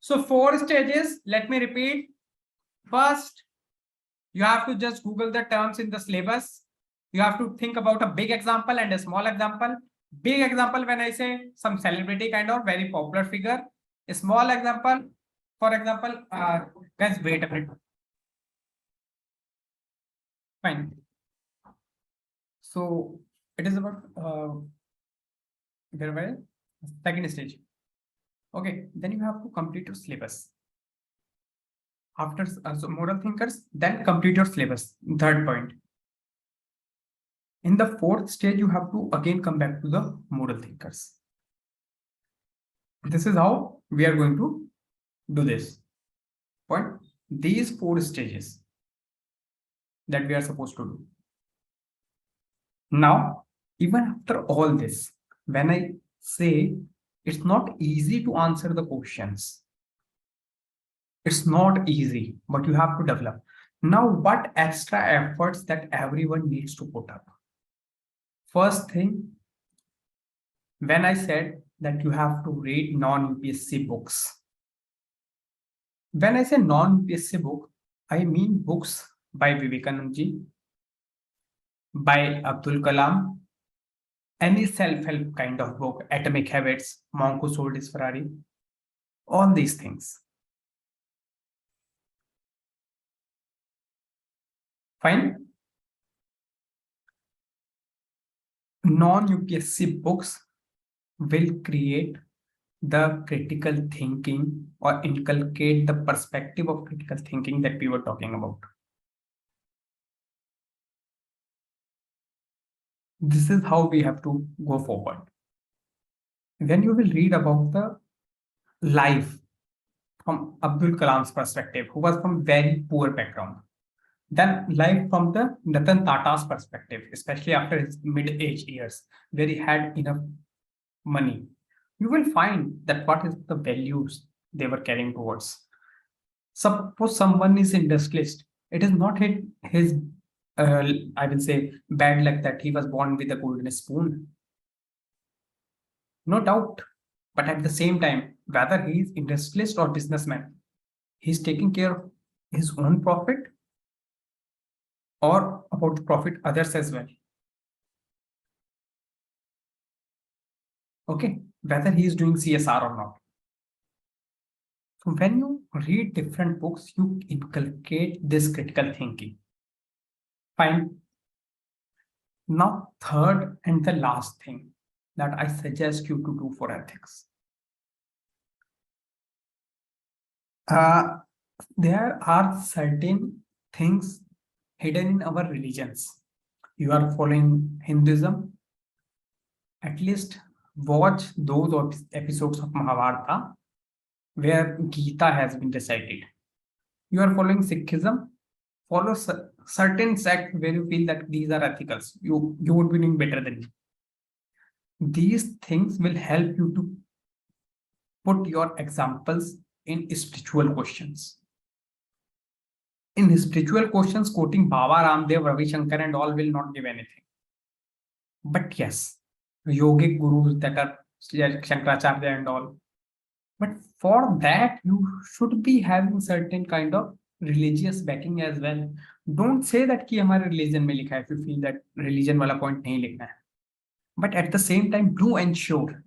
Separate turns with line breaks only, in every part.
So 4 stages, let me repeat. First, you have to just Google the terms in the syllabus. You have to think about a big example and a small example. Big example, when I say some celebrity kind of very popular figure. A small example, for example, guys, wait a minute. Fine. So it is about second stage. Okay, then you have to complete your syllabus. After so moral thinkers, then complete your syllabus. Third point. In the fourth stage, you have to again come back to the moral thinkers. This is how we are going to do this. Point. These 4 stages that we are supposed to do. Now, even after all this, when I say it's not easy to answer the questions, it's not easy, but you have to develop. Now, what extra efforts that everyone needs to put up? First thing, when I said that you have to read non-UPSC books. When I say non-UPSC book, I mean books by Vivekanand ji, by Abdul Kalam, any self-help kind of book, Atomic Habits, Monk Who Sold His Ferrari, all these things. Fine. Non-UPSC books will create the critical thinking or inculcate the perspective of critical thinking that we were talking about. This is how we have to go forward. When you will read about the life from Abdul Kalam's perspective, who was from very poor background, then life from the Ratan Tata's perspective, especially after his mid-age years, where he had enough money, you will find that what is the values they were carrying towards. Suppose someone is industrialist, it is not his I will say bad luck that he was born with a golden spoon. No doubt. But at the same time, whether he is industrialist or businessman, he's taking care of his own profit or about the profit others as well. Okay, whether he is doing CSR or not. So when you read different books, you inculcate this critical thinking. Fine. Now, third and the last thing that I suggest you to do for ethics. There are certain things hidden in our religions. You are following Hinduism, at least watch those episodes of Mahabharata where Gita has been recited. You are following Sikhism, follow certain sect where you feel that these are ethicals. You would be doing better than me. These things will help you to put your examples in spiritual questions. In spiritual questions, quoting Baba Ramdev, Ravi Shankar and all will not give anything. But yes, yogic gurus that are Shankaracharya and all. But for that, you should be having certain kind of religious backing as well. Don't say that कि हमारे religion में लिखा है, if you feel that religion वाला point नहीं लिखना है. But at the same time, do ensure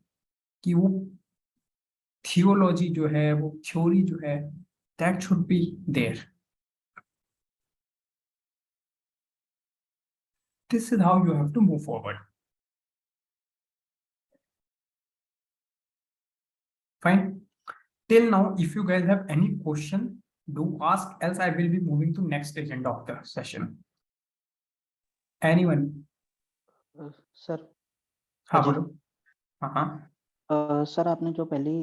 कि वो theology जो है, वो theory जो है, that should be there. This is how you have to move forward. Fine. Till now, if you guys have any question, do ask, else I will be moving to next agenda of the session. Anyone?
Sir.
हाँ बोलो. हाँ.
Sir आपने जो पहली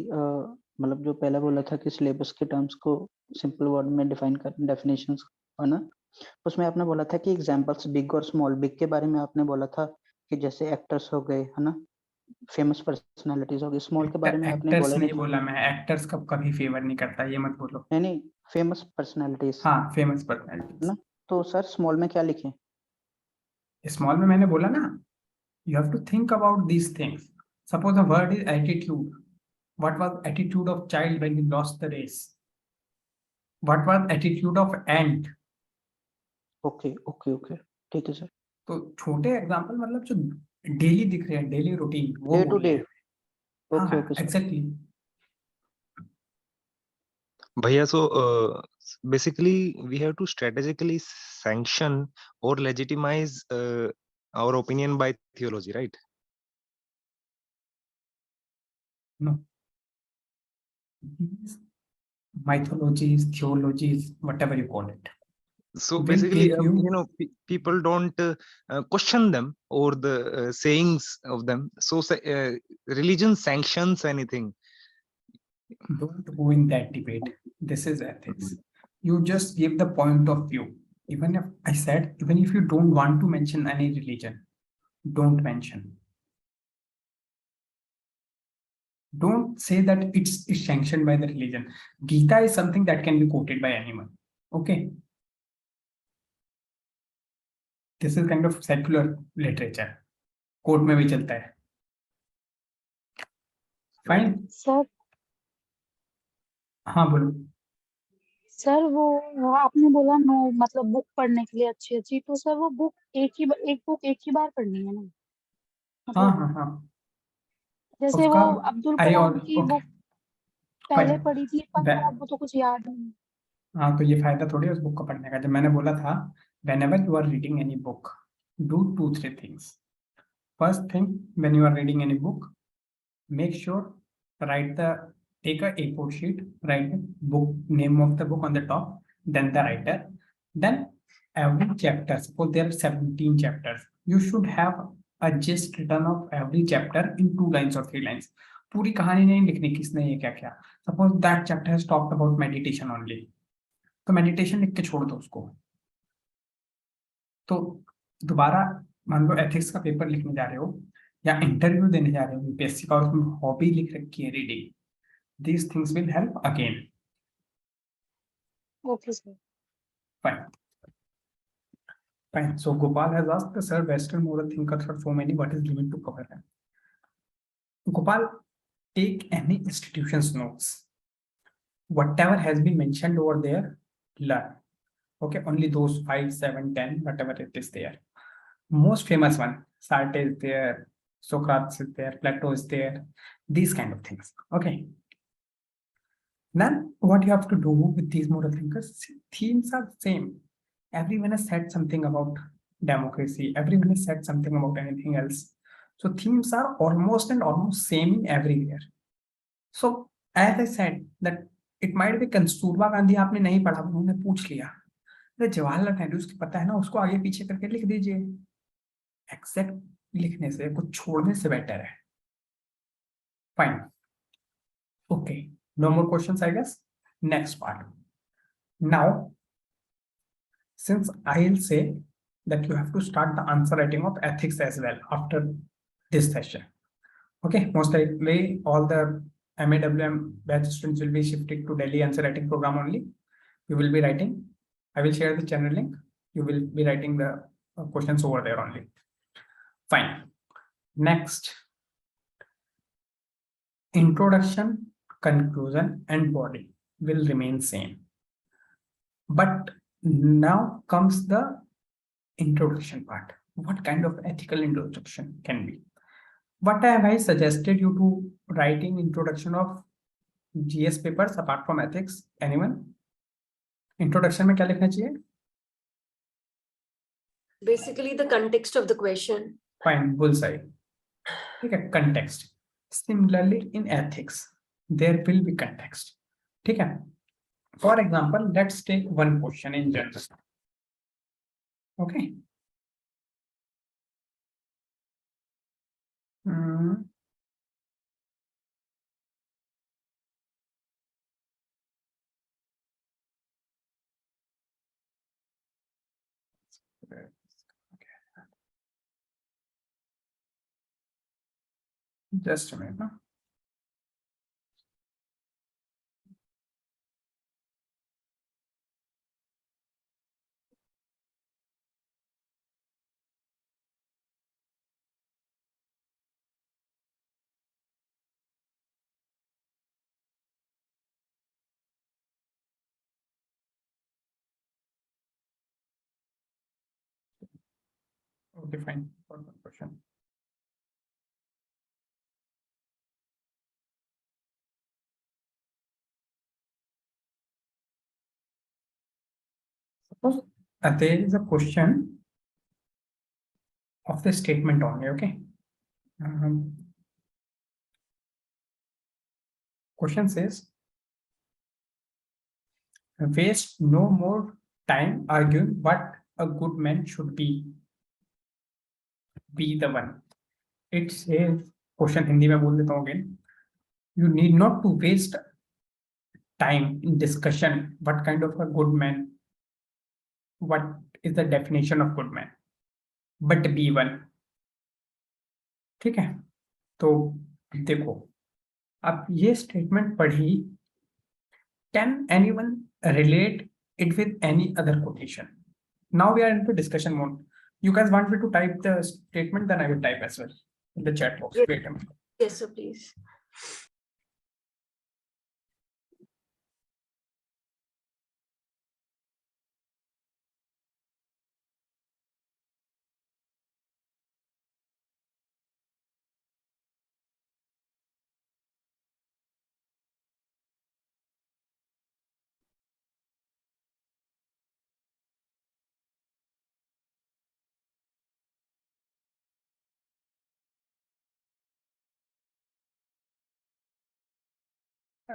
मतलब जो पहले बोला था कि सिलेबस के टर्म्स को सिंपल वर्ड में डिफाइन कर डेफिनेशंस है ना, उसमें आपने बोला था कि एग्जांपल्स बिग और स्मॉल. बिग के बारे में आपने बोला था कि जैसे एक्टर्स हो गए है ना, फेमस पर्सनालिटीज हो गई. स्मॉल के बारे में आपने बोला
नहीं बोला. मैं एक्टर्स का कभी फेवर नहीं करता, ये मत बोलो.
नहीं, फेमस पर्सनालिटीज.
हाँ, फेमस पर्सनालिटीज
ना. तो सर स्मॉल में क्या लिखें?
स्मॉल में मैंने बोला ना, you have to think about these things. Suppose the word is attitude. What was attitude of child when he lost the race? What was attitude of ant?
Okay, okay, okay, ठीक है sir.
तो छोटे example मतलब जो daily दिख रहे हैं, daily routine, वो
डे टू
बोलने
डे।
हैं। हाँ
ओके,
हाँ
okay sir.
Exactly.
Bhaiya, so basically we have to strategically sanction or legitimize our opinion by theology, right?
No, these mythologies, theologies, whatever you call it,
So
will
basically,
take you.
people don't question them or the sayings of them. So religion sanctions anything.
Don't go in that debate. This is ethics. You just give the point of view. Even if I said, even if you don't want to mention any religion, don't mention. Don't say that it's sanctioned by the religion. Gita is something that can be quoted by anyone. Okay. This is kind of secular literature. Court में भी चलता है. Fine.
Sir
हाँ बोलो.
Sir वो आपने बोला no मतलब बुक पढ़ने के लिए अच्छी अच्छी, तो सर वो बुक एक बुक एक ही बार पढ़नी है ना?
हाँ
मतलब
हाँ हाँ.
जैसे
उसका
वो अब्दुल
I
कलाम
और
की बुक
okay.
पहले
Fine.
पढ़ी थी पर अब वो तो कुछ याद नहीं।
हाँ तो ये फायदा थोड़ी है उस बुक को पढ़ने का. जब मैंने बोला था whenever you are reading any book, do 2-3 things. First thing, when you are reading any book, make sure take a A4 sheet, write the book name of the book on the top, then the writer, then every chapter. Suppose there are 17 chapters, you should have a gist written of every chapter in 2 lines or 3 lines. पूरी कहानी नहीं लिखनी किसने ये क्या क्या. Suppose that chapter has talked about meditation only, तो meditation लिख के छोड़ दो उसको. तो दोबारा मान लो एथिक्स का पेपर लिखने जा रहे हो या इंटरव्यू देने जा रहे हो यूपीएससी का, और उसमें हॉबी लिख रखी है reading, these things will help again.
Okay sir.
Fine. Fine. So Gopal has asked, sir, Western moral thinkers are so many. What is limit to cover them? Gopal, take any institution's notes. Whatever has been mentioned over there, learn. Okay, only those 5, 7, 10, whatever it is there. Most famous one, Sartre is there, Socrates is there, Plato is there, these kind of things. Okay. Then what you have to do with these moral thinkers, themes are same. Everyone has said something about democracy, everyone has said something about anything else. So themes are almost same in everywhere. So as I said that it might be Kasturba Gandhi आपने नहीं पढ़ा, उन्होंने पूछ लिया, अरे जवाहरलाल नेहरू उसकी पता है ना, उसको आगे पीछे करके लिख दीजिए. एक्सेप्ट लिखने से कुछ छोड़ने से बेटर है. Fine. Okay, no more questions, I guess. Next part. Now, since I'll say that you have to start the answer writing of ethics as well after this session. Okay, most likely all the MAWM batch students will be shifted to Delhi answer writing program only. You will be writing. I will share the channel link. You will be writing the questions over there only. Fine. Next, introduction, conclusion, and body will remain same. But now comes the introduction part. What kind of ethical introduction can be? What have I suggested you to writing introduction of GS papers apart from ethics? Anyone? Introduction में क्या लिखना चाहिए?
Basically the context of the question.
Fine, bullseye. ठीक है, context. Similarly in ethics, there will be context. ठीक है. For example, let's take one question in general. Okay. Just a minute. No? Okay, fine. One more question. Suppose there is a question of the statement only, okay? Question says, waste no more time arguing what a good man should be the one. It says, question Hindi में बोल देता हूँ again. You need not to waste time in discussion what kind of a good man, what is the definition of good man, but be one. ठीक है, तो देखो अब ये स्टेटमेंट पढ़ी, can anyone relate it with any other quotation? Now we are into discussion mode. You guys want me to type the statement, then I will type as well in the chat box.
Yes.
Wait a minute.
Yes, sir, please.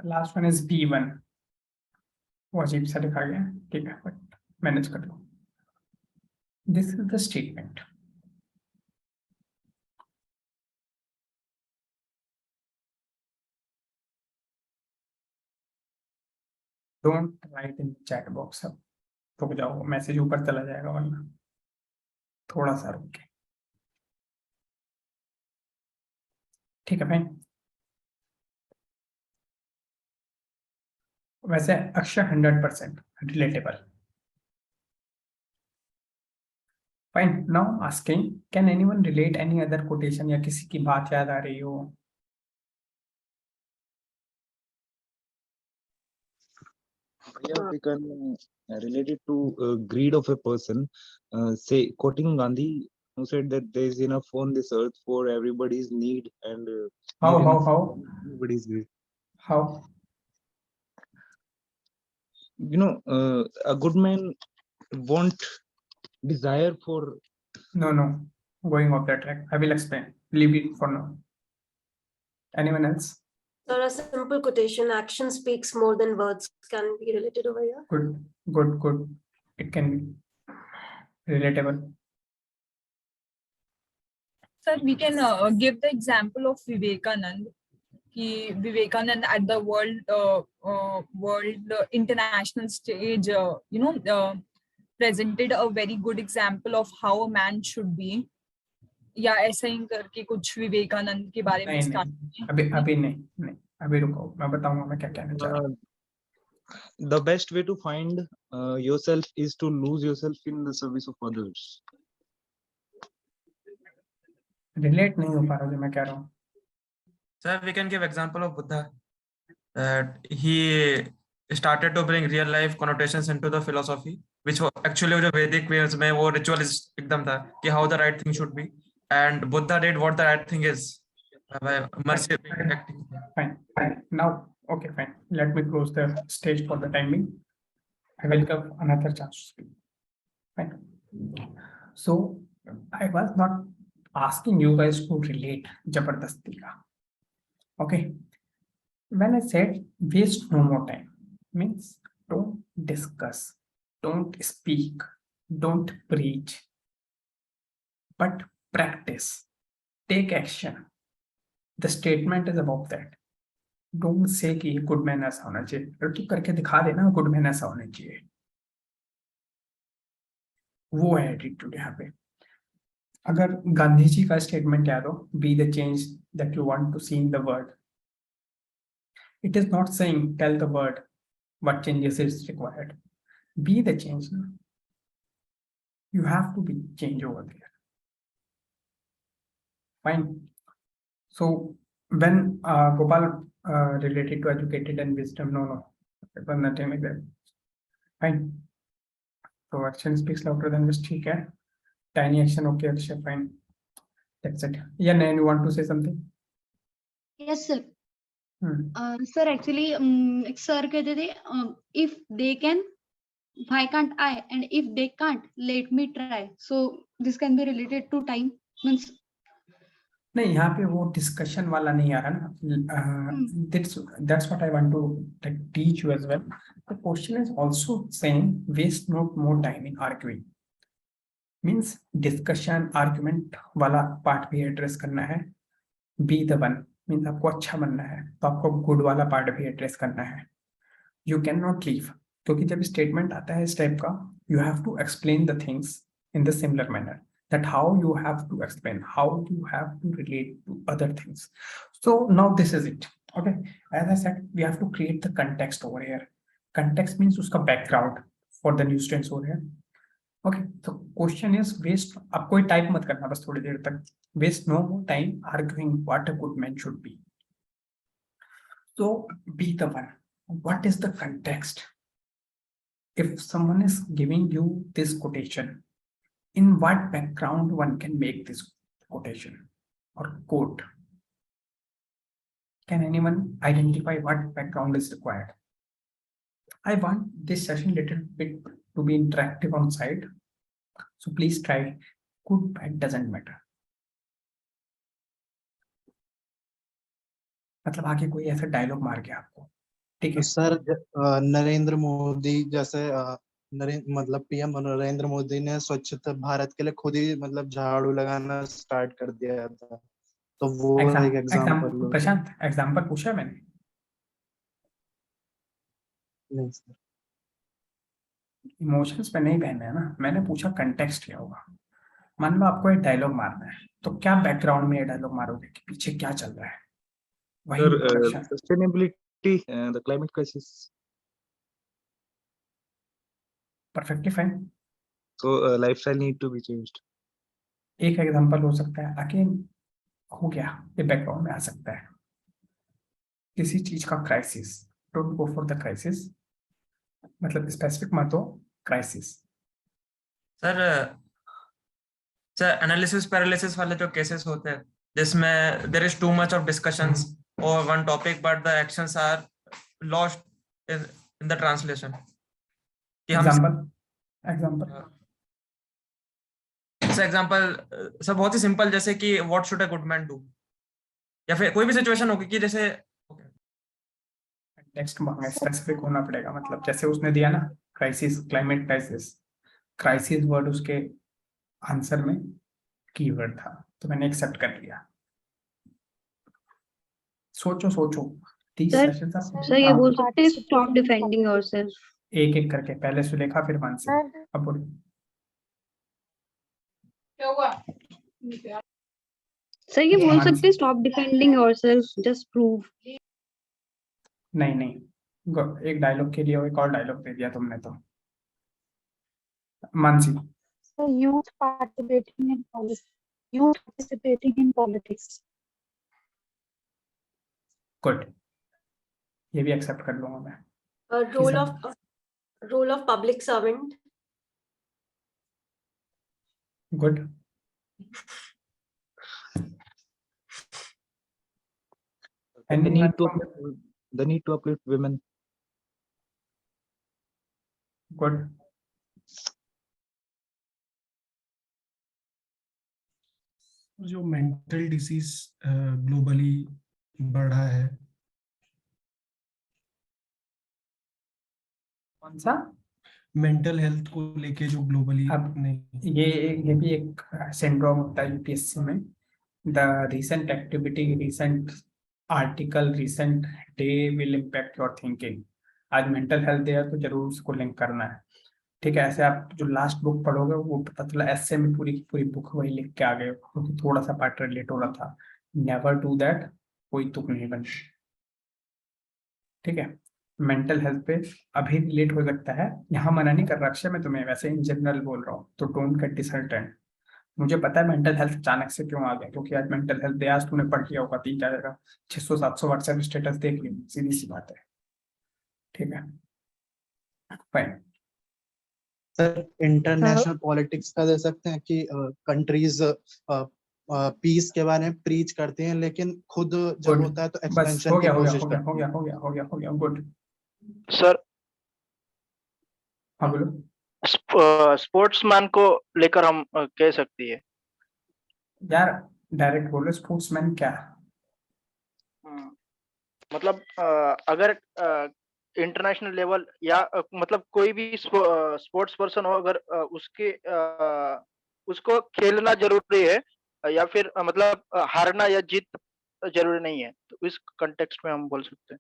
Last one is B1. वो अजीब सा लिखा गया, ठीक है, but manage कर लो. This is the statement. Don't write in chat box. अब रुक जाओ, मैसेज ऊपर चला जाएगा वरना. थोड़ा सा रुक के. ठीक है भाई. वैसे अक्षर 100% relatable. Fine. Now asking, can anyone relate any other quotation या किसी की बात याद आ रही हो?
Yeah, we can relate it to greed of a person. Say, quoting Gandhi, who said that there is enough on this earth for everybody's need and
How?
everybody's greed.
How?
You know, a good man won't desire for.
No. Going off that track. I will explain. Leave it for now. Anyone else?
Sir, a simple quotation, action speaks more than words, can be related over here.
Good. It can be relatable.
Sir, we can give the example of Vivekanand. Vivekanand at the world international stage, presented a very good example of how a man should be. या ऐसा ही करके कुछ विवेकानंद के बारे में start.
अभी नहीं, अभी रुको, मैं बताऊंगा मैं क्या कहना चाह रहा हूँ.
The best way to find yourself is to lose yourself in the service of others.
Relate नहीं हो पा रहा जो मैं कह रहा हूँ.
Sir, we can give example of Buddha. He started to bring real life connotations into the philosophy, which actually the Vedic ways में वो ritualist एकदम था कि how the right thing should be, and Buddha did what the right thing is. Mercy acting.
Fine. Now, okay, fine. Let me close the stage for the timing. I will give another chance to speak. Fine. So I was not asking you guys to relate Jabardasti ka. Okay. When I said waste no more time, means don't discuss, don't speak, don't preach, but practice, take action. The statement is about that. Don't say कि good man ऐसा होना चाहिए, अगर तू करके दिखा देना good man ऐसा होना चाहिए, वो है एटीट्यूड यहाँ पे. अगर गांधी जी का स्टेटमेंट याद हो, be the change that you want to see in the world. It is not saying tell the world what changes is required. Be the change. You have to be change over there. Fine. So when Gopal related to educated and wisdom, no, it was nothing like that. Fine. So action speaks louder than words. ठीक है. Tiny action, okay, Akshay, fine. That's it. Yeah, Nayan, you want to say something?
Yes, sir.
Hmm.
Sir, actually, एक sir कहते थे, if they can, why can't I? And if they can't, let me try. So this can be related to time. Means
नहीं, यहाँ पे वो discussion वाला नहीं आ रहा ना. That's what I want to like teach you as well. The question is also saying waste not more time in arguing. Means discussion argument वाला part भी एड्रेस करना है. Be the one means आपको अच्छा बनना है तो आपको गुड वाला पार्ट भी एड्रेस करना है. You cannot leave, क्योंकि जब स्टेटमेंट आता है इस टाइप का, you have to explain the things in the similar manner. That how you have to explain, how you have to relate to other things. So now this is it. Okay, as I said, we have to create the context over here. Context means उसका background for the new students over here. Okay, so question is waste. आप कोई type मत करना बस थोड़ी देर तक. Waste no more time arguing what a good man should be. So be the one. What is the context? If someone is giving you this quotation, in what background one can make this quotation or quote? Can anyone identify what background is required? I want this session little bit to be interactive on side. So please try. Good, bad doesn't matter. मतलब आगे कोई ऐसा dialogue मार के आपको, ठीक है?
Sir Narendra Modi जैसे मतलब पीएम नरेंद्र मोदी ने स्वच्छ भारत के लिए खुद ही मतलब झाड़ू लगाना स्टार्ट कर दिया था, तो वो एक एग्जांपल.
प्रशांत, एग्जांपल पूछा है मैंने?
नहीं सर,
इमोशंस पे नहीं बहना है ना. मैंने पूछा कंटेक्स्ट क्या होगा. मान लो आपको एक डायलॉग मारना है, तो क्या बैकग्राउंड में ये डायलॉग मारोगे कि पीछे क्या चल रहा है? वही introduction.
Sustainability, the climate crisis.
Perfectly fine.
So lifestyle need to be changed.
एक एग्जांपल हो सकता है. अगेन हो गया, ये बैकग्राउंड में आ सकता है. किसी चीज का crisis. Don't go for the crisis, मतलब स्पेसिफिक मत हो. क्राइसिस.
सर एनालिसिस पैरालिसिस वाले जो केसेस होते हैं जिसमें there is too much of discussions और one topic but the actions are lost in the translation. कि हम एग्जांपल सर बहुत ही सिंपल, जैसे कि what should a good man do, या फिर कोई भी सिचुएशन होगी कि जैसे
नेक्स्ट में स्पेसिफिक होना पड़ेगा. मतलब जैसे उसने दिया ना crisis, climate crisis. Crisis word उसके आंसर में कीवर्ड था, तो मैंने एक्सेप्ट कर लिया. सोचो.
सर ये बोल सकते हैं स्टॉप डिफेंडिंग योरसेल्फ.
एक एक करके, पहले सुलेखा फिर मानसी. अब बोलो.
क्या हुआ?
सर ये बोल सकते हैं stop defending yourself, just prove.
नहीं, एक डायलॉग के लिए एक और डायलॉग दे दिया तुमने तो. Mansi.
So youth participating in politics.
Good, ये भी एक्सेप्ट कर लूंगा मैं.
Role of public servant.
Good.
The need to uplift women.
Good.
जो मेंटल डिसीज ग्लोबली बढ़ा है.
कौन सा?
मेंटल हेल्थ को लेके जो ग्लोबली.
अब
नहीं,
ये भी एक सिंड्रोम होता है यूपीएससी में. The recent activity, recent article, recent day will impact your thinking. आज मेंटल हेल्थ डे है तो जरूर उसको लिंक करना है, ठीक है? ऐसे आप जो लास्ट बुक पढ़ोगे वो पता चला ऐसे में पूरी की पूरी बुक वही लिख के आ गए, क्योंकि थोड़ा सा पार्ट रिलेट हो रहा था. Never do that. कोई तुक नहीं बन, ठीक है? मेंटल हेल्थ पे अभी रिलेट हो सकता है, यहाँ मना नहीं कर रहा अक्षय, मैं तुम्हें वैसे इन जनरल बोल रहा हूँ, तो डोंट गेट डिसअर्टेंड. मुझे पता है मेंटल हेल्थ अचानक से क्यों आ गया, क्योंकि आज मेंटल हेल्थ डे. आज तूने पढ़ लिया होगा 3-4 600-700 व्हाट्सएप स्टेटस देख लिया, सीधी सी बात है, ठीक है? फाइन.
सर इंटरनेशनल पॉलिटिक्स का दे सकते हैं कि कंट्रीज पीस के बारे में प्रीच करती हैं, लेकिन खुद जब
Good.
होता है तो
बस
एक्सपेंशन
हो
की
गया हो गया
कोशिश
हो गया
करती
हो
हैं।
गया हो गया हो गया हो गया गुड।
सर
हाँ बोलो।
स्पोर्ट्समैन को लेकर हम कह सकती है।
यार डायरेक्ट बोलो, स्पोर्ट्समैन क्या?
मतलब अगर इंटरनेशनल लेवल या मतलब कोई भी स्पोर्ट्स पर्सन हो, अगर उसको खेलना जरूरी है या फिर मतलब हारना या जीत जरूरी नहीं है, तो इस कंटेक्स्ट में हम बोल सकते हैं।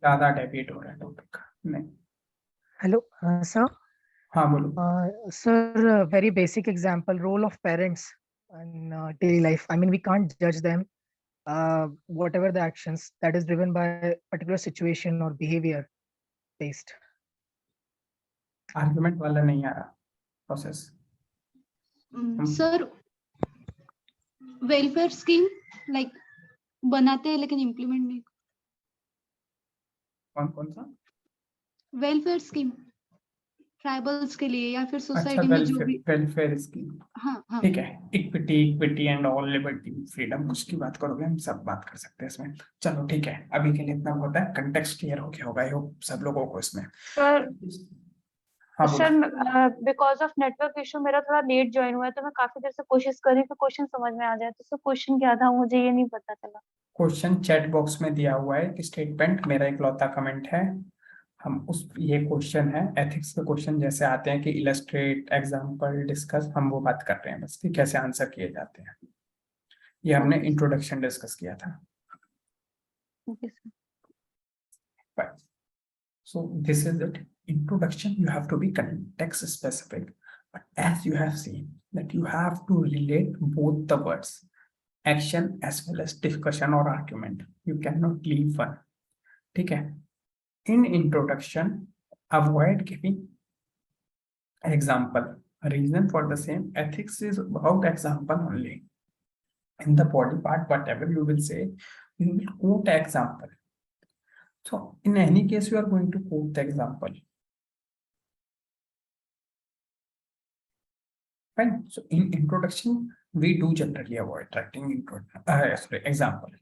ज्यादा डेविएट हो रहा है टॉपिक। नहीं,
Hello, sir.
हाँ बोलो।
Sir, very basic example, role of parents in daily life. I mean, we can't judge them, whatever the actions that is driven by particular situation or behavior based.
Argument वाला नहीं आ रहा process.
Sir welfare scheme like बनाते हैं लेकिन implement नहीं।
कौन कौन सा?
वेलफेयर स्कीम ट्राइबल्स के लिए या फिर
अच्छा,
सोसाइटी में जो भी।
Welfare scheme.
हाँ हाँ
ठीक है, equity and all liberty freedom, कुछ की बात करोगे हम सब बात कर सकते हैं इसमें। चलो ठीक है, अभी के लिए इतना बहुत है, कंटेक्स्ट क्लियर हो गया होगा आई होप सब लोगों को इसमें।
सर
हाँ
सर
बोलो।
बिकॉज ऑफ नेटवर्क इशू मेरा थोड़ा लेट ज्वाइन हुआ है, तो मैं काफी देर से कोशिश कर रही हूँ कि क्वेश्चन समझ में आ जाए। तो सर क्वेश्चन क्या था मुझे ये नहीं पता चला।
क्वेश्चन चैट बॉक्स में दिया हुआ है कि स्टेटमेंट मेरा इकलौता कमेंट है। हम उस ये क्वेश्चन है, एथिक्स के क्वेश्चन जैसे आते हैं कि इलस्ट्रेट, एग्जांपल, डिस्कस, हम वो बात कर रहे हैं बस कि कैसे आंसर किए जाते हैं। ये हमने इंट्रोडक्शन डिस्कस किया था।
Okay sir.
Right. So this is it. Introduction, you have to be context specific. But as you have seen that you have to relate both the words, action as well as discussion or argument. You cannot leave one. ठीक है? In introduction, avoid giving example. Reason for the same. Ethics is about example only. In the body part, whatever you will say, you will quote example. So in any case, you are going to quote the example. Fine. So in introduction, we do generally avoid writing example.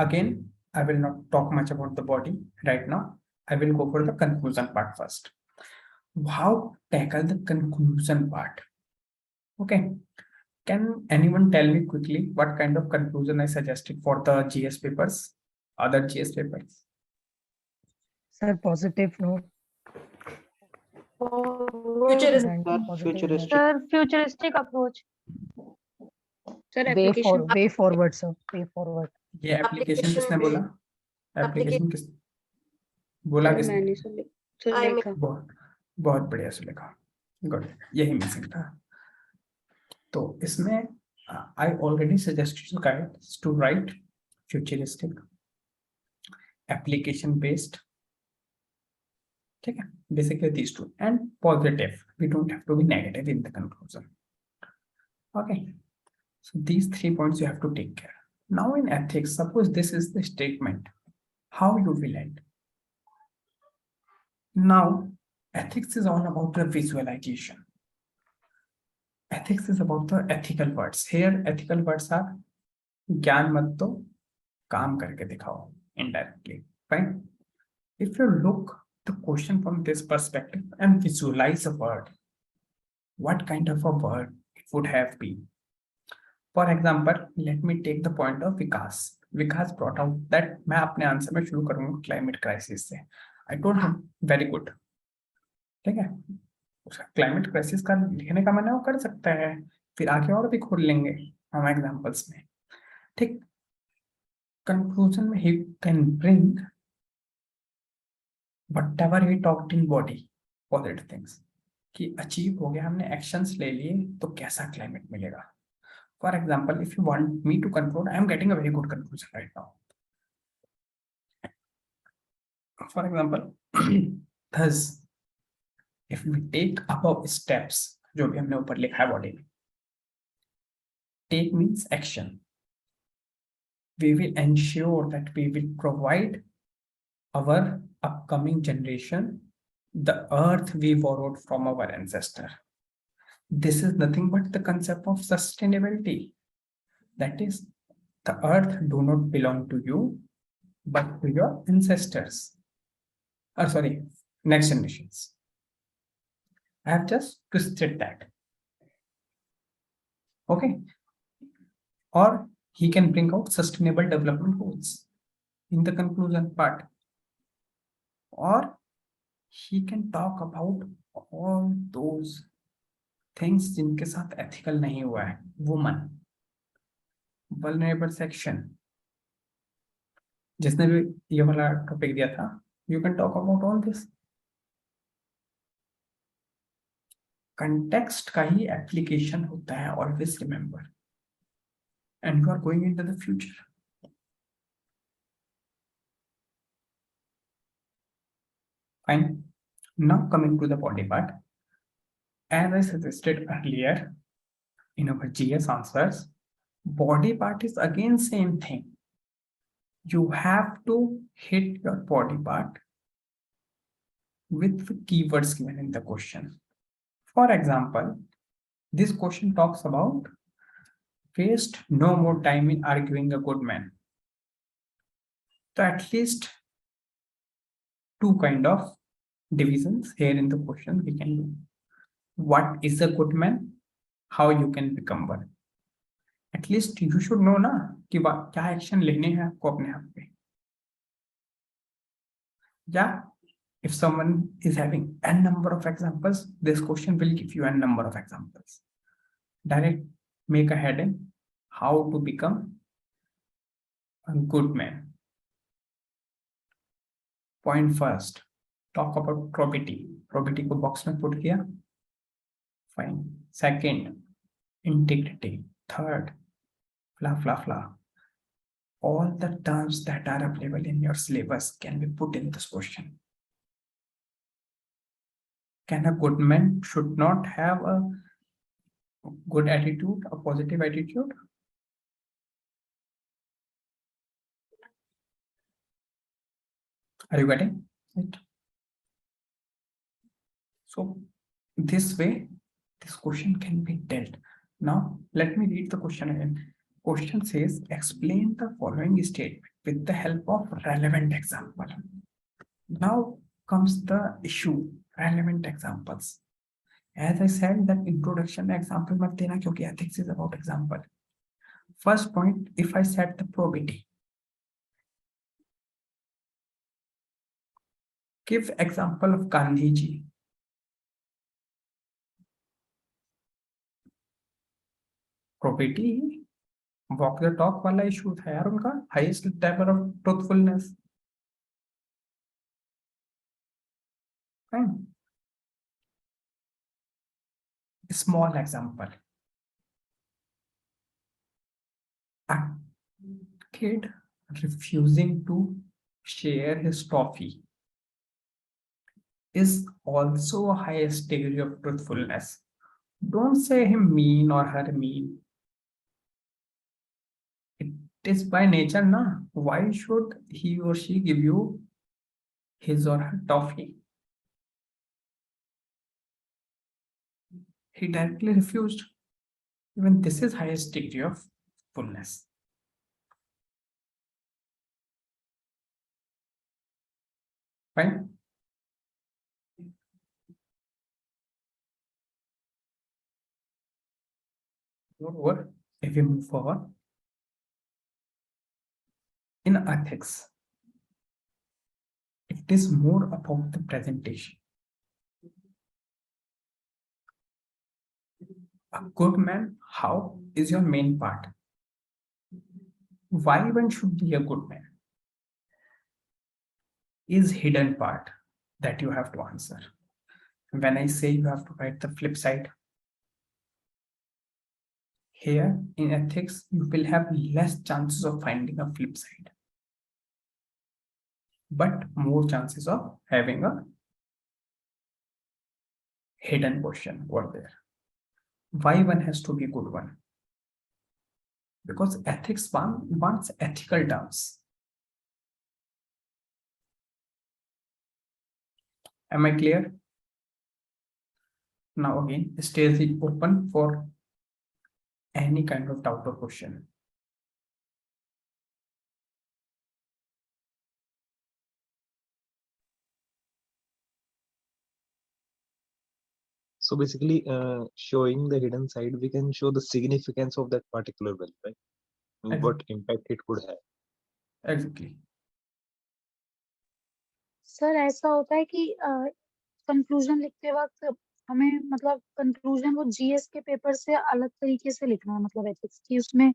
Again, I will not talk much about the body right now. I will go for the conclusion part first. How to tackle the conclusion part? Okay. Can anyone tell me quickly what kind of conclusion I suggested for the GS papers? Other GS papers?
Sir, positive note.
Futuristic.
and positive
futuristic.
Sir futuristic approach.
Sir
note. Way
application
forward, sir. Way forward.
ये application
Application
किसने
में-
बोला? Application किस बोला किसने?
मैंने sir
I
देखा।
बहुत बहुत बढ़िया सुलेखा, गुड, यही मिसिंग था। तो इसमें I already suggested guides to write futuristic, application based, ठीक है, basically these two, and positive. We don't have to be negative in the conclusion. Okay, so these 3 points you have to take care. Now in ethics, suppose this is the statement, how you will end. Now ethics is all about the visualization. Ethics is about the ethical words. Here ethical words are ज्ञान मत दो, काम करके दिखाओ, indirectly, right? If you look the question from this perspective and visualize a word, what kind of a word it would have been? For example, let me take the point of Vikas. Vikas brought out that मैं अपने answer में शुरू करूंगा climate crisis से। I told him very good, ठीक है, उसका climate crisis का लिखने का मैंने वो कर सकता है, फिर आगे और भी खोल लेंगे हम एग्जांपल्स में, ठीक। कंक्लूजन में he can bring whatever he talked in body, positive things, कि अचीव हो गया, हमने एक्शंस ले लिए, तो कैसा क्लाइमेट मिलेगा। For example, if you want me to conclude, I am getting a very good conclusion right now. For example, thus if we take above steps, जो भी हमने ऊपर लिखा है बॉडी में, take means action, we will ensure that we will provide our upcoming generation the earth we borrowed from our ancestor. This is nothing but the concept of sustainability. That is, the earth do not belong to you, but to your ancestors. Or sorry, next generations. I have just twisted that. Okay. Or he can bring out sustainable development goals in the conclusion part. Or he can talk about all those things जिनके साथ ethical नहीं हुआ है. Woman, vulnerable section. जिसने भी ये वाला topic दिया था, you can talk about all this. Context का ही application होता है, always remember. And you are going into the future. Fine. Now coming to the body part. As I suggested earlier in our GS answers, body part is again same thing. You have to hit your body part with the keywords given in the question. For example, this question talks about waste no more time in arguing a good man. So at least two kind of divisions here in the question we can do. What is a good man? How you can become one? At least you should know ना कि क्या action लेने हैं आपको अपने आप पे. Yeah, if someone is having n number of examples, this question will give you n number of examples. Direct make a heading, how to become a good man. Point first, talk about probity. Probity को box में put किया. Fine. Second, integrity. Third, blah. All the terms that are available in your syllabus can be put in this question. Can a good man should not have a good attitude, a positive attitude? Are you getting it? So this way, this question can be dealt. Now, let me read the question again. Question says, explain the following statement with the help of relevant example. Now comes the issue, relevant examples. As I said, that introduction example mat dena kyunki ethics is about example. First point, if I set the probity, give example of Gandhi ji. Probity, walk the talk वाला issue था यार उनका, highest level of truthfulness. Fine. A small example. A kid refusing to share his toffee is also a highest degree of truthfulness. Don't say him mean or her mean. It is by nature, na. Why should he or she give you his or her toffee? He directly refused. Even this is highest degree of fullness. Fine. Moreover, if we move forward, in ethics, it is more about the presentation. A good man, how is your main part? Why one should be a good man is hidden part that you have to answer. When I say you have to write the flip side, here in ethics, you will have less chances of finding a flip side, but more chances of having a hidden question over there. Why one has to be a good one? Because ethics wants ethical terms. Am I clear? Now again, stage is open for any kind of doubt or question.
So basically, showing the hidden side, we can show the significance of that particular value, right? And what impact it could have.
Exactly.
Sir ऐसा होता है कि conclusion लिखते वक्त हमें मतलब conclusion वो GS के पेपर से अलग तरीके से लिखना है, मतलब एथिक्स की उसमें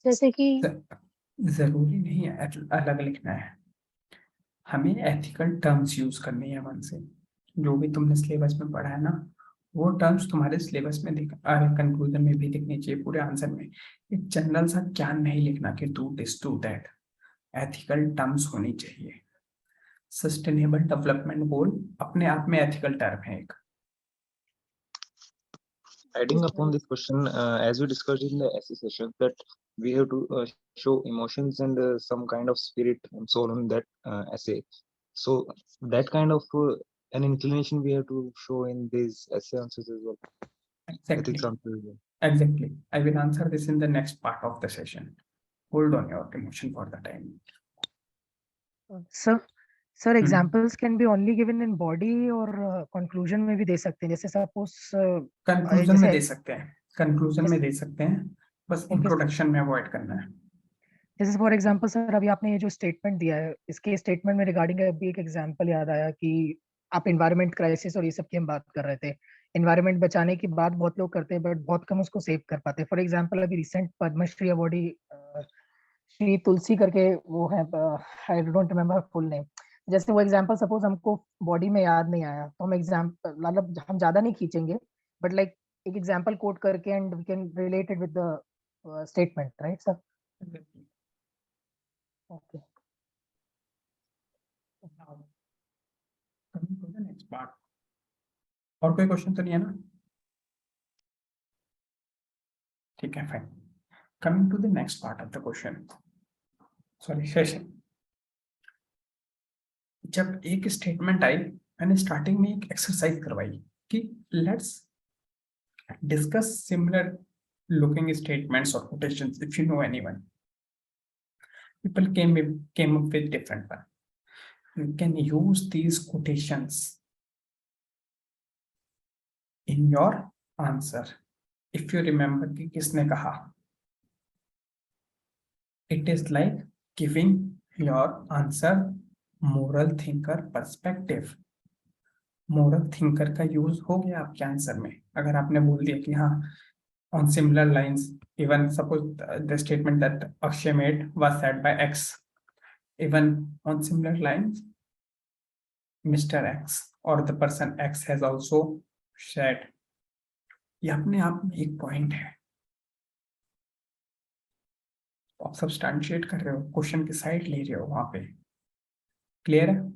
जैसे कि
जरूरी नहीं है अलग लिखना है, हमें एथिकल टर्म्स यूज करनी है मन से। जो भी तुमने सिलेबस में पढ़ा है ना, वो टर्म्स तुम्हारे सिलेबस में कंक्लूजन में भी दिखनी चाहिए, पूरे आंसर में। एक जनरल सा ज्ञान नहीं लिखना कि do this do that, ethical terms होनी चाहिए। सस्टेनेबल डेवलपमेंट गोल अपने आप में एथिकल टर्म है एक।
Adding upon this question, as we discussed in the essay session, that we have to show emotions and some kind of spirit and soul in that essay. So that kind of an inclination we have to show in these essay answers as well.
Exactly.
Ethics answers as well.
Exactly. I will answer this in the next part of the session. Hold on your emotion for the time.
Sir, examples can be only given in body or conclusion में भी दे सकते हैं, जैसे suppose
conclusion में दे सकते हैं, conclusion में दे सकते हैं, बस इंट्रोडक्शन में अवॉइड करना है।
जैसे फॉर एग्जांपल सर अभी आपने ये जो स्टेटमेंट दिया है, इसके स्टेटमेंट में रिगार्डिंग अभी एक एग्जांपल याद आया कि आप एनवायरनमेंट क्राइसिस और ये सब की हम बात कर रहे थे। एनवायरनमेंट बचाने की बात बहुत लोग करते हैं, बट बहुत कम उसको सेव कर पाते हैं। फॉर एग्जांपल अभी रिसेंट पद्मश्री अवॉर्डी श्री तुलसी करके वो है, I don't remember full name. जैसे वो एग्जांपल सपोज हमको बॉडी में याद नहीं आया तो हम एग्जांपल मतलब हम ज्यादा नहीं खींचेंगे, बट लाइक एक एग्जांपल कोट करके and we can relate it with the statement, right sir? Okay,
coming to the next part. और कोई क्वेश्चन तो नहीं है ना? ठीक है, fine. Coming to the next part of the question, sorry session. जब एक स्टेटमेंट आई, मैंने स्टार्टिंग में एक एक्सरसाइज करवाई कि let's discuss similar looking statements और quotations if you know anyone. People came up with different one. You can use these quotations in your answer if you remember कि किसने कहा। It is like giving your answer moral thinker perspective. moral thinker का use हो गया आपके answer में। अगर आपने बोल दिया कि हाँ on similar lines, even suppose the statement that Akshay made was said by X, even on similar lines Mr. X or the person X has also said, ये अपने आप में एक पॉइंट है। आप सब्सटेंशिएट कर रहे हो, क्वेश्चन की साइड ले रहे हो वहां पे। क्लियर है?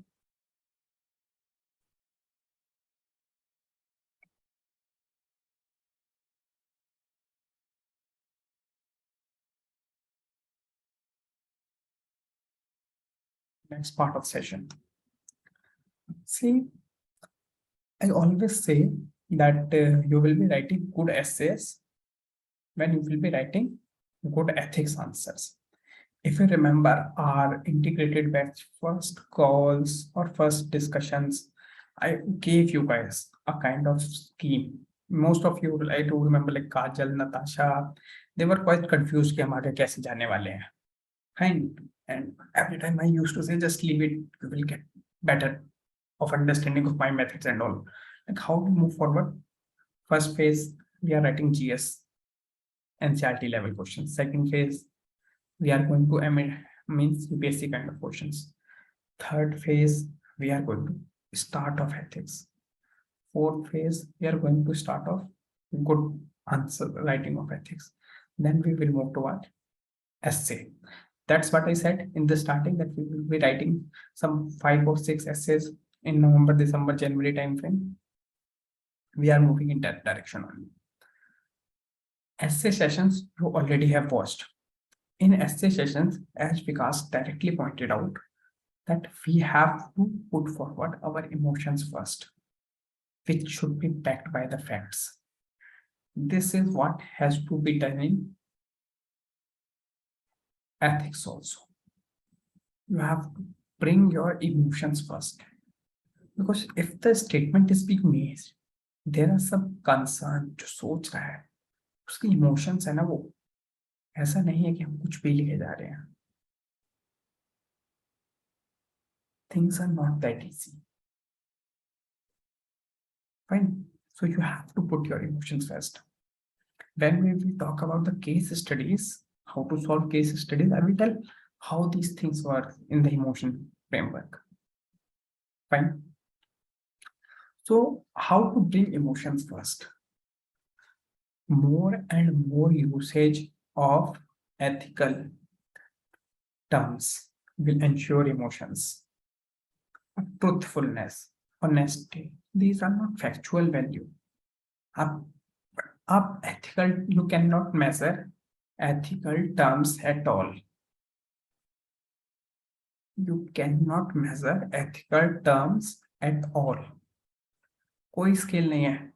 Next part of session. See, I always say that you will be writing good essays when you will be writing good ethics answers. If you remember our integrated batch first calls or first discussions, I gave you guys a kind of scheme. Most of you, I do remember, like Kajal, Natasha, they were quite confused कि हम आगे कैसे जाने वाले हैं. Fine. And every time I used to say, just leave it, you will get better of understanding of my methods and all. Like how to move forward. First phase, we are writing GS NCERT level questions. Second phase, we are going to means basic kind of questions. Third phase, we are going to start off ethics. Fourth phase, we are going to start off good answer writing of ethics. Then we will move toward essay. That's what I said in the starting, that we will be writing some 5 or 6 essays in November, December, January time frame. We are moving in that direction only. Essay sessions you already have watched. In essay sessions, as Vikas directly pointed out, that we have to put forward our emotions first, which should be backed by the facts. This is what has to be done in ethics also. You have to bring your emotions first. Because if the statement is being made, there are some concern जो सोच रहा है, उसकी emotions है ना, वो ऐसा नहीं है कि हम कुछ भी लिखे जा रहे हैं. Things are not that easy. Fine. So you have to put your emotions first. When we will talk about the case studies, how to solve case studies, I will tell how these things work in the emotion framework. Fine. So how to bring emotions first? More and more usage of ethical terms will ensure emotions. Truthfulness, honesty, these are not factual value. Up ethical, you cannot measure ethical terms at all. You cannot measure ethical terms at all. कोई scale नहीं है.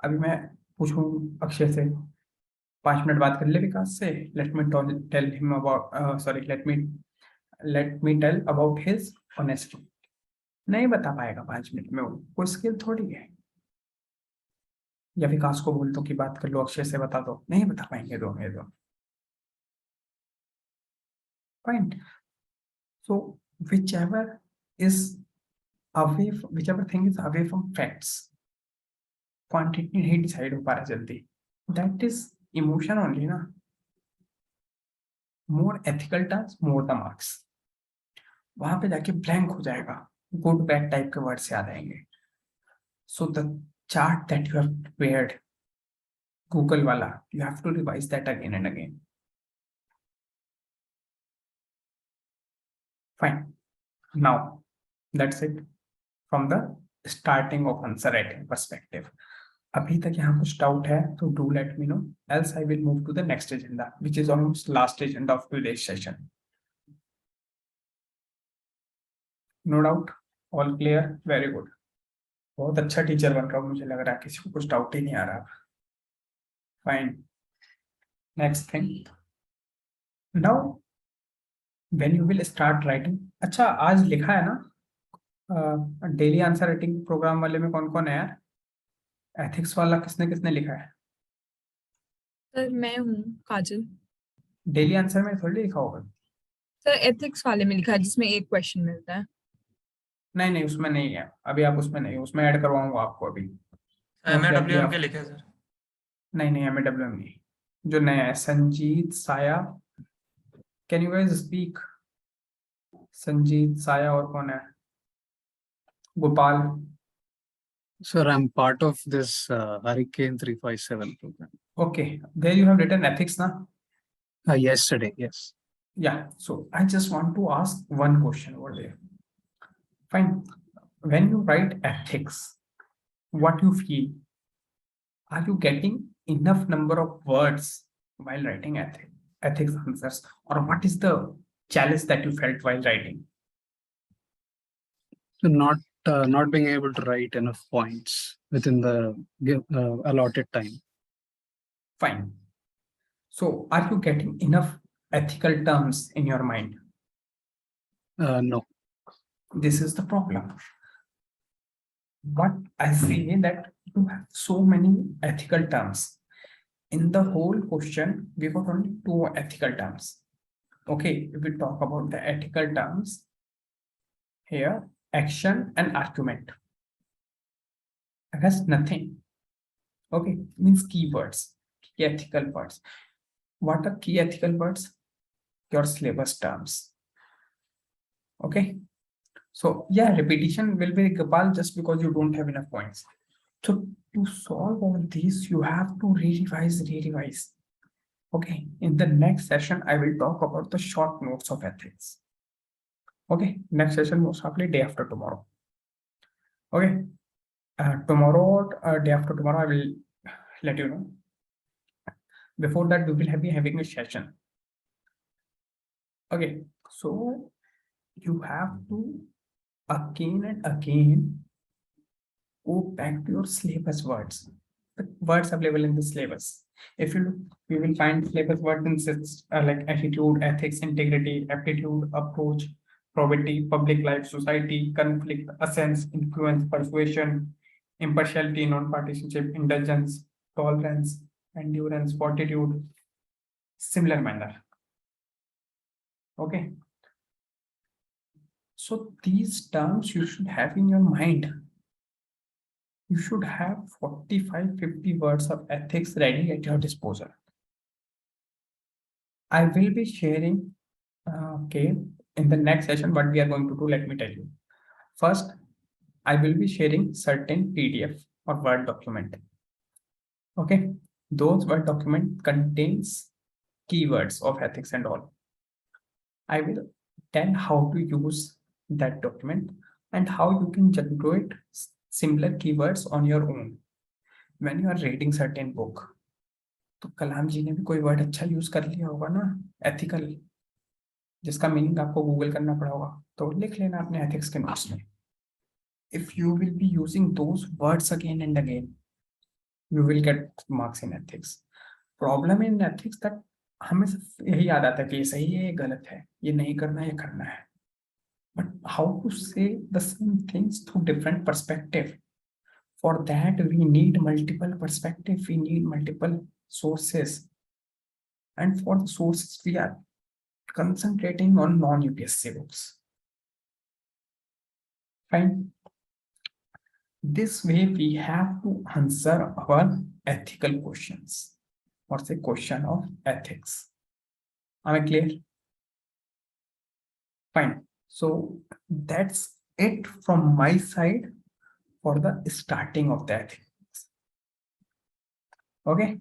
अभी मैं पूछूं अक्षय से 5 minute बात कर ले विकास से, let me tell him about let me tell about his honesty. नहीं बता पाएगा 5 मिनट में, वो कोई स्किल थोड़ी है. या विकास को बोल दो कि बात कर लो, अक्षय से बता दो, नहीं बता पाएंगे दो. Fine. So whichever thing is away from facts, quantity नहीं डिसाइड हो पा रहा जल्दी, that is emotion only ना. More ethical terms, more the marks. वहां पे जाके ब्लैंक हो जाएगा, गुड बैड टाइप के वर्ड्स याद आएंगे. So the chart that you have prepared, Google वाला, you have to revise that again and again. Fine. Now that's it from the starting of answer writing perspective. अभी तक यहाँ कुछ doubt है तो do let me know, else I will move to the next agenda, which is almost last agenda of today's session. No doubt, all clear, very good. बहुत अच्छा teacher बन रहा हूँ, मुझे लग रहा है किसी को कुछ डाउट ही नहीं आ रहा. Fine. Next thing. Now when you will start writing, अच्छा आज लिखा है ना डेली आंसर राइटिंग प्रोग्राम वाले में कौन कौन है यार? एथिक्स वाला किसने लिखा है?
सर मैं हूँ काजल.
डेली आंसर में थोड़ी लिखा होगा.
सर एथिक्स वाले में लिखा है जिसमें एक क्वेश्चन मिलता है.
नहीं उसमें नहीं है, अभी आप उसमें नहीं, उसमें ऐड करवाऊंगा आपको अभी.
MAWM के लिखे सर.
नहीं MAWM नहीं, जो नया है संजीत साया. Can you guys speak? Sanjeet साया और कौन है? Gopal.
Sir, I'm part of this Hurricane 357 program.
Okay, there you have written ethics now.
Yesterday, yes.
Yeah, so I just want to ask one question over there. Fine. When you write ethics, what you feel? Are you getting enough number of words while writing ethics answers, or what is the challenge that you felt while writing?
So not being able to write enough points within the allotted time.
Fine. So are you getting enough ethical terms in your mind?
No.
This is the problem. What I say that you have so many ethical terms. In the whole question, we got only 2 ethical terms. Okay, if we talk about the ethical terms, here, action and argument. That's nothing. Okay, means keywords, key ethical words. What are key ethical words? Your syllabus terms. Okay. So yeah, repetition will be Gopal just because you don't have enough points. So to solve all these, you have to revise. Okay, in the next session, I will talk about the short notes of ethics. Okay, next session most probably day after tomorrow. Okay, tomorrow or day after tomorrow, I will let you know. Before that, we will be having a session. Okay, so you have to again and again go back to your syllabus words, the words available in the syllabus. If you look, you will find syllabus words in like attitude, ethics, integrity, aptitude, approach, probity, public life, society, conflict, essence, influence, persuasion, impartiality, non-partisanship, indulgence, tolerance, endurance, fortitude, similar manner. Okay. So these terms you should have in your mind. You should have 45-50 words of ethics ready at your disposal. I will be sharing, okay, in the next session, what we are going to do, let me tell you. First, I will be sharing certain PDF or Word document. Okay, those Word document contains keywords of ethics and all. I will tell how to use that document and how you can generate similar keywords on your own when you are reading certain book. तो कलाम जी ने भी कोई word अच्छा use कर लिया होगा ना ethical, जिसका मीनिंग आपको गूगल करना पड़ा होगा, तो लिख लेना अपने एथिक्स के नोट्स में. If you will be using those words again and again, you will get marks in ethics. Problem in ethics that हमें सिर्फ यही याद आता है कि ये सही है, ये गलत है, ये नहीं करना है, ये करना है. But how to say the same things through different perspective? For that, we need multiple perspective. We need multiple sources. And for the sources, we are concentrating on non-UPSC books. Fine. This way, we have to answer our ethical questions. What's a question of ethics? Am I clear? Fine. So that's it from my side for the starting of the ethics. Okay.